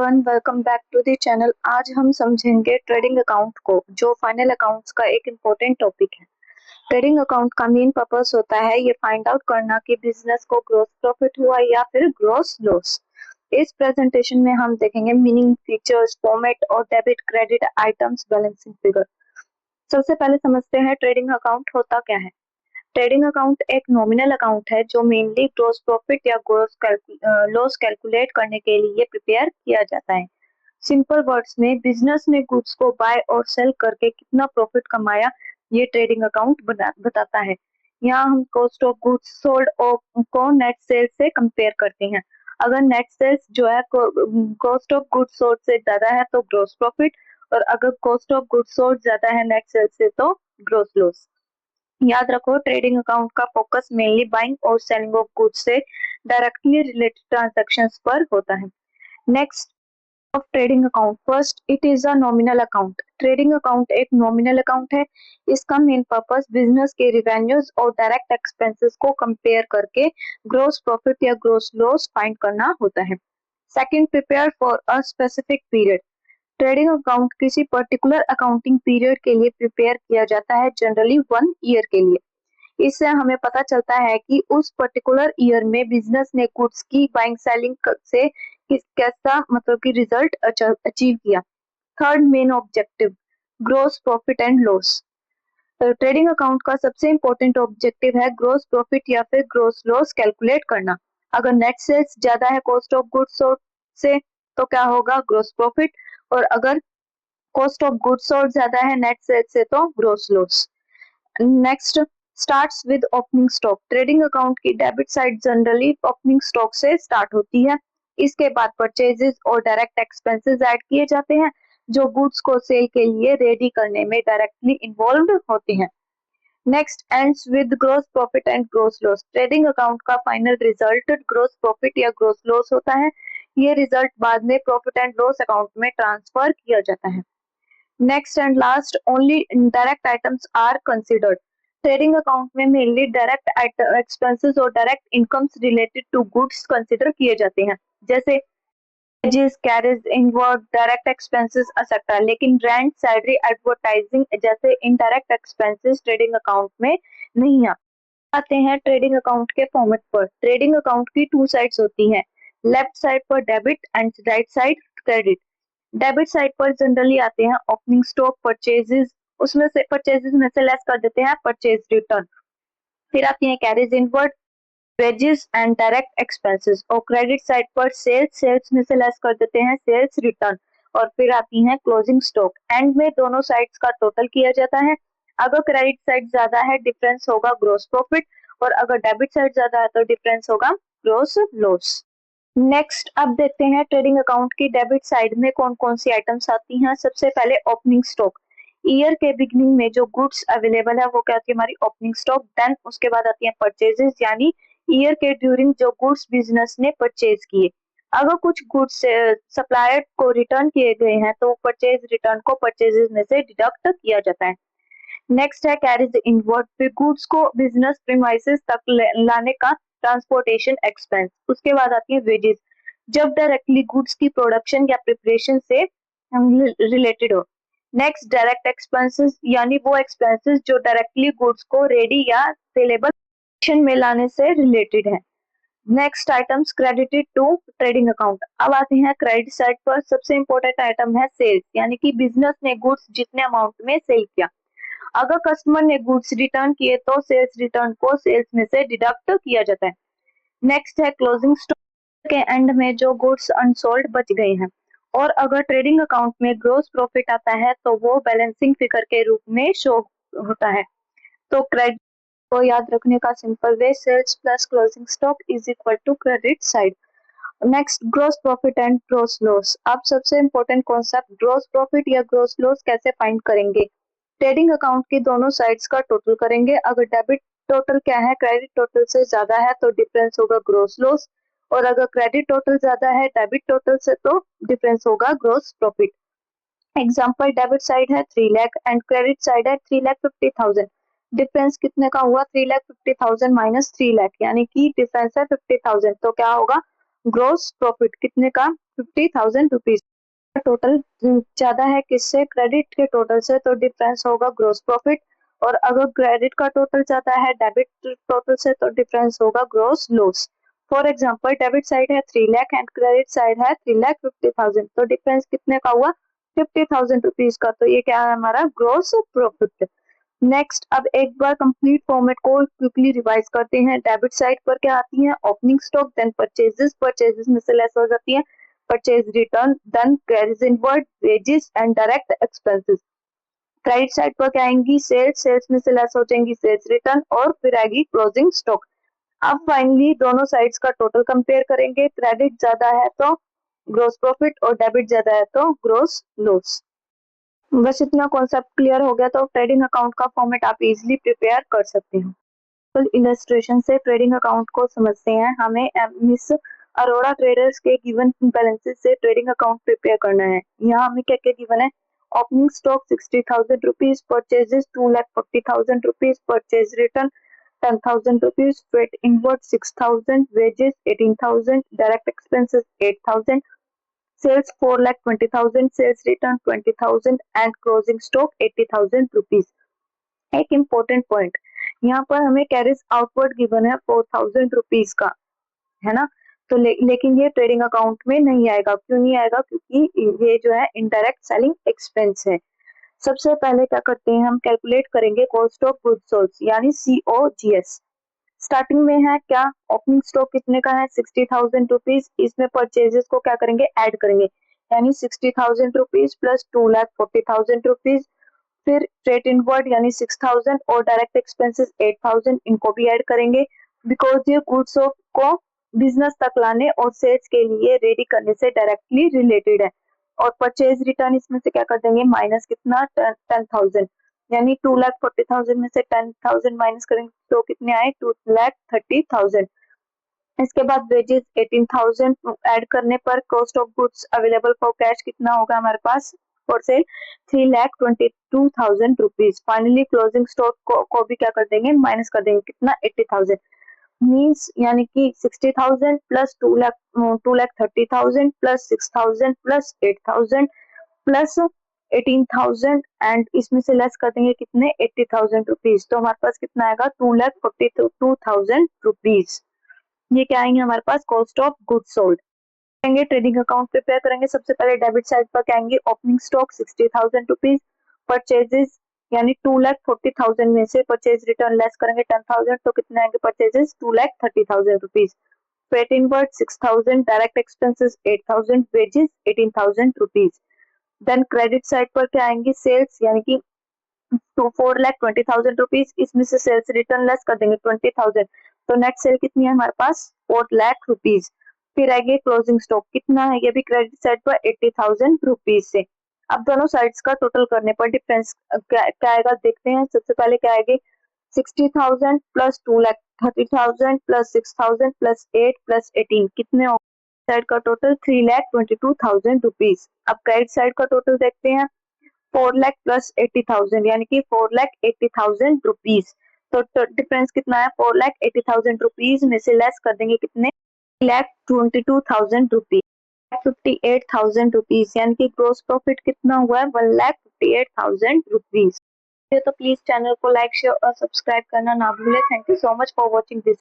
Everyone, welcome back to the channel. आज हम समझेंगे ट्रेडिंग अकाउंट को, जो फाइनल अकाउंट्स का एक इम्पोर्टेंट टॉपिक है। ट्रेडिंग अकाउंट का मेन पर्पस होता है ये फाइंड आउट करना कि बिजनेस को ग्रोस प्रॉफिट हुआ या फिर ग्रोस लॉस। इस प्रेजेंटेशन में हम देखेंगे मीनिंग, फीचर्स, फॉर्मेट और debit credit items, balancing figure. सबसे पहले समझते हैं ट्रेडिंग अकाउंट होता क्या है। ट्रेडिंग अकाउंट एक नॉमिनल अकाउंट है जो मेनली ग्रोस प्रॉफिट या ग्रोस लॉस कैलकुलेट करने के लिए प्रिपेयर किया जाता है। सिंपल वर्ड्स में बिजनेस ने गुड्स को बाय और सेल करके कितना प्रॉफिट कमाया, ये ट्रेडिंग अकाउंट बताता है। यहाँ हम कॉस्ट ऑफ गुड्स सोल्ड को नेट सेल्स से कंपेयर करते हैं। अगर नेट सेल्स जो है कॉस्ट ऑफ गुड्स सोल्ड से ज्यादा है तो ग्रोस प्रॉफिट, और अगर कॉस्ट ऑफ गुड्स सोल्ड ज्यादा है नेट सेल्स से तो ग्रोस लॉस। याद रखो, ट्रेडिंग अकाउंट का फोकस मेनली बाइंग और सेलिंग ऑफ गुड्स से डायरेक्टली रिलेटेड ट्रांजैक्शंस पर होता है। Next of trading account, first it is a nominal account. Trading account एक नॉमिनल अकाउंट है। इसका मेन पर्पस बिजनेस के रिवेन्यूज और डायरेक्ट एक्सपेंसेस को कंपेयर करके ग्रोस प्रॉफिट या ग्रोस लॉस फाइंड करना होता है। Second, prepare for a specific period. Trading account किसी पर्टिकुलर अकाउंटिंग पीरियड के लिए प्रिपेयर किया जाता है, जनरली 1 ईयर के लिए। इससे हमें पता चलता है कि उस पर्टिकुलर ईयर में बिजनेस ने गुड्स की बाइंग सेलिंग से कैसा मतलब कि रिजल्ट अचीव किया। Third, main objective, gross profit and loss. Trading account का सबसे इंपॉर्टेंट ऑब्जेक्टिव है ग्रोस प्रॉफिट या फिर ग्रोस लॉस कैलकुलेट करना। अगर नेट सेल्स ज्यादा है कॉस्ट ऑफ गुड्स सोल्ड से तो क्या होगा, ग्रोस प्रॉफिट, और अगर कॉस्ट ऑफ गुड्स सोल्ड ज्यादा है नेट सेल्स से तो gross loss. Next, starts with opening stock. Trading account की debit side generally opening stock से स्टार्ट होती है। इसके बाद परचेजेस और डायरेक्ट एक्सपेंसेस ऐड किए जाते हैं जो गुड्स को सेल के लिए रेडी करने में डायरेक्टली इन्वॉल्व होते हैं। Next, ends with gross profit and gross loss. Trading account का फाइनल रिजल्ट ग्रोस प्रॉफिट या ग्रोस लॉस होता है। ये रिजल्ट बाद में प्रॉफिट एंड लॉस अकाउंट में ट्रांसफर किया जाता है। Next and last, only direct items are considered. Trading account में मेनली डायरेक्ट एक्सपेंसेस और direct incomes related to goods consider किए जाते हैं, जैसे wages, carriage inward, direct expenses etcetera. लेकिन रेंट, सैलरी, एडवर्टाइजिंग जैसे इनडायरेक्ट एक्सपेंसेस ट्रेडिंग अकाउंट में नहीं आते हैं। ट्रेडिंग अकाउंट के फॉर्मेट पर, ट्रेडिंग अकाउंट की 2 साइड्स होती हैं, लेफ्ट साइड पर debit and right side credit. Debit side पर जनरली आते हैं ओपनिंग स्टॉक, परचेजेस, उसमें से परचेजेस में से लेस कर देते हैं परचेज रिटर्न। फिर आती है carriage inward, wages and direct expenses. और क्रेडिट साइड पर सेल्स में से लेस कर देते हैं सेल्स रिटर्न। और फिर आती है क्लोजिंग स्टॉक। एंड में दोनों साइड्स का टोटल किया जाता है। अगर क्रेडिट साइड ज्यादा है डिफरेंस होगा ग्रोस प्रॉफिट, और अगर डेबिट साइड ज्यादा है तो डिफरेंस होगा ग्रोस लॉस। नेक्स्ट, अब देखते हैं ट्रेडिंग अकाउंट की डेबिट साइड में कौन कौन सी आइटम्स आती हैं। सबसे पहले ओपनिंग स्टॉक। ईयर के बिगनिंग में जो गुड्स अवेलेबल है वो क्या होती है, हमारी ओपनिंग स्टॉक। देन उसके बाद आती है परचेजेस, यानी ईयर के ड्यूरिंग जो गुड्स बिजनेस ने परचेज किए। अगर कुछ गुड्स सप्लायर को रिटर्न किए गए हैं तो परचेज रिटर्न को परचेजेस में से डिडक्ट किया जाता है। नेक्स्ट है कैरीज इनवर्ड, फिर गुड्स को बिजनेस प्रीमाइसेस तक लाने का ट्रांसपोर्टेशन एक्सपेंस। उसके बाद आती है वेजेस, जब डायरेक्टली गुड्स की प्रोडक्शन या प्रिपरेशन से रिलेटेड हो। नेक्स्ट, डायरेक्ट एक्सपेंसेस, यानी वो एक्सपेंसेस जो डायरेक्टली गुड्स को रेडी या सेलेबल में लाने से रिलेटेड है। Next items credited to trading account. अब आते हैं क्रेडिट साइड पर। सबसे इंपॉर्टेंट आइटम है सेल्स, यानी कि बिजनेस ने गुड्स जितने अमाउंट में सेल किया। अगर कस्टमर ने गुड्स रिटर्न किए तो सेल्स रिटर्न को सेल्स में से डिडक्ट किया जाता है। नेक्स्ट है क्लोजिंग स्टॉक, के एंड में जो गुड्स अनसोल्ड बच गए हैं। और अगर ट्रेडिंग अकाउंट में ग्रोस प्रॉफिट आता है तो वो बैलेंसिंग फिगर के रूप में शो होता है। तो क्रेडिट को याद रखने का simple way, sales plus closing stock is equal to credit side. Next, gross profit and gross loss. अब सबसे इंपॉर्टेंट कॉन्सेप्ट, ग्रोस प्रॉफिट या ग्रोस लॉस कैसे फाइंड करेंगे। ट्रेडिंग अकाउंट की दोनों साइड्स का टोटल करेंगे। अगर डेबिट टोटल क्या है, क्रेडिट टोटल से ज्यादा है तो डिफरेंस होगा ग्रोस लॉस, और अगर क्रेडिट टोटल ज्यादा है डेबिट टोटल से तो डिफरेंस होगा gross profit. Example, debit side है 3 लाख एंड क्रेडिट साइड है 3,50,000। डिफरेंस कितने का हुआ, 3,50,000 माइनस 3 लाख, यानी कि डिफरेंस है 50,000, तो क्या होगा ग्रोस प्रॉफिट कितने का 50,000 रुपीज। टोटल ज्यादा है किससे, क्रेडिट के टोटल से, तो डिफरेंस होगा ग्रोस प्रॉफिट। और अगर क्रेडिट का टोटल ज्यादा है डेबिट टोटल से तो डिफरेंस होगा gross loss. For example debit side है 3 लाख एंड क्रेडिट साइड है 3,50,000, तो डिफरेंस कितने का हुआ 50,000 रुपीज का, तो ये क्या है हमारा ग्रोस प्रॉफिट। नेक्स्ट अब एक बार कंप्लीट फॉर्मेट को क्विकली रिवाइज करते हैं। डेबिट साइड पर क्या आती है opening stock, then purchases, purchases में से लेस हो जाती है purchase return, then carriage inward, wages and direct expenses. Credit side पर क्या आएंगी सेल्स, सेल्स में से लेस हो जाएंगी सेल्स रिटर्न और फिर आएगी क्लोजिंग स्टॉक। अब फाइनली दोनों साइड्स का टोटल कंपेयर करेंगे, क्रेडिट ज्यादा है तो ग्रोस प्रॉफिट और डेबिट ज्यादा है तो ग्रोस लॉस। बस इतना कॉन्सेप्ट क्लियर हो गया तो ट्रेडिंग अकाउंट का फॉर्मेट आप इजीली प्रिपेयर कर सकते हो। तो इलस्ट्रेशन से ट्रेडिंग अकाउंट को समझते हैं। हमें मिस अरोड़ा ट्रेडर्स के गिवन बैलेंसेस से ट्रेडिंग अकाउंट प्रिपेयर करना है। यहाँ हमें क्या क्या गिवन है, opening stock 60,000 rupees, purchases 2,40,000 rupees, purchase return 10,000 rupees, freight inward 6,000, wages 18,000, direct expenses 8,000, sales 4,20,000, sales return 20,000 and closing stock 80,000 rupees. एक इम्पोर्टेंट पॉइंट, यहाँ पर हमें कैरिज आउटवर्ड गिवन है 4,000 रुपीज का, है ना। तो लेकिन ये ट्रेडिंग अकाउंट में नहीं आएगा, क्यों नहीं आएगा, क्योंकि ये जो है इनडायरेक्ट सेलिंग एक्सपेंस है। सबसे पहले क्या करते हैं हम कैलकुलेट करेंगे कॉस्ट ऑफ गुड्स सोल्ड यानी COGS। स्टार्टिंग में है क्या ओपनिंग स्टॉक कितने का है 60,000 रुपीज, इसमें परचेजेस को क्या करेंगे ऐड करेंगे, यानी 60,000 रुपीज प्लस 2,40,000 रुपीज, फिर ट्रेड इनवर्ड यानी 6,000 और डायरेक्ट एक्सपेंसेस 8,000, इनको भी ऐड करेंगे बिकॉज ये गुड्स को बिजनेस तक लाने और सेल्स के लिए रेडी करने से डायरेक्टली रिलेटेड है। और परचेज रिटर्न इसमें से क्या कर देंगे माइनस कितना 10,000, यानी 2,40,000 में से 10,000 माइनस करेंगे तो कितने आए 2,30,000। इसके बाद वेजेस 18,000 ऐड करने पर cost of goods available for cash कितना होगा हमारे पास for sale 3,22,000 rupees. Finally closing stock को भी क्या कर देंगे माइनस कर देंगे कितना 80,000, मीन्स यानी कि 60,000 plus 2,30,000 plus 6,000 plus 8,000 plus 18,000 and इसमें से लेस कर देंगे कितने 80,000 रुपीज, तो हमारे पास कितना आएगा 2,42,000 रुपीज। ये क्या आएंगे हमारे पास कॉस्ट ऑफ गुड्स सोल्ड। करेंगे ट्रेडिंग अकाउंट प्रिपेयर करेंगे, सबसे पहले डेबिट साइड पर क्या आएंगे ओपनिंग स्टॉक 60,000 रुपीज, परचेजेस यानी 2,40,000 में से परचेज रिटर्न लेस करेंगे 10,000 तो कितने आएंगे purchases 2,30,000 rupees, freight inward 6,000, direct expenses 8,000, wages 18,000 rupees. Then credit side पर क्या आएंगे सेल्स यानी कि 4,20,000 रुपीज, इसमें से सेल्स रिटर्न लेस कर देंगे 20,000 तो नेट सेल कितनी है हमारे पास 4 लाख रुपीज। फिर आएंगे क्लोजिंग स्टॉक कितना है, ये भी क्रेडिट साइड पर 80,000 रुपीज से। अब दोनों साइड्स का टोटल करने पर डिफरेंस क्या आएगा देखते हैं। सबसे पहले क्या आएगी 60,000 प्लस 2,30,000 प्लस 6,000 प्लस 8 प्लस 18 कितने हो साइड का टोटल 3,22,000 रुपीज। अब क्रेडिट साइड का टोटल देखते हैं 4 लाख प्लस 80,000 यानी कि 4,80,000 रुपीज। तो डिफरेंस कितना है 4,80,000 रुपीज में से लेस कर देंगे कितने 1,22,000 रुपीज, 58,000 रुपीज, यानी कि ग्रोस प्रॉफिट कितना हुआ है 1,58,000 रुपीज। तो प्लीज चैनल को लाइक शेयर और सब्सक्राइब करना ना भूले। Thank you so much for watching this.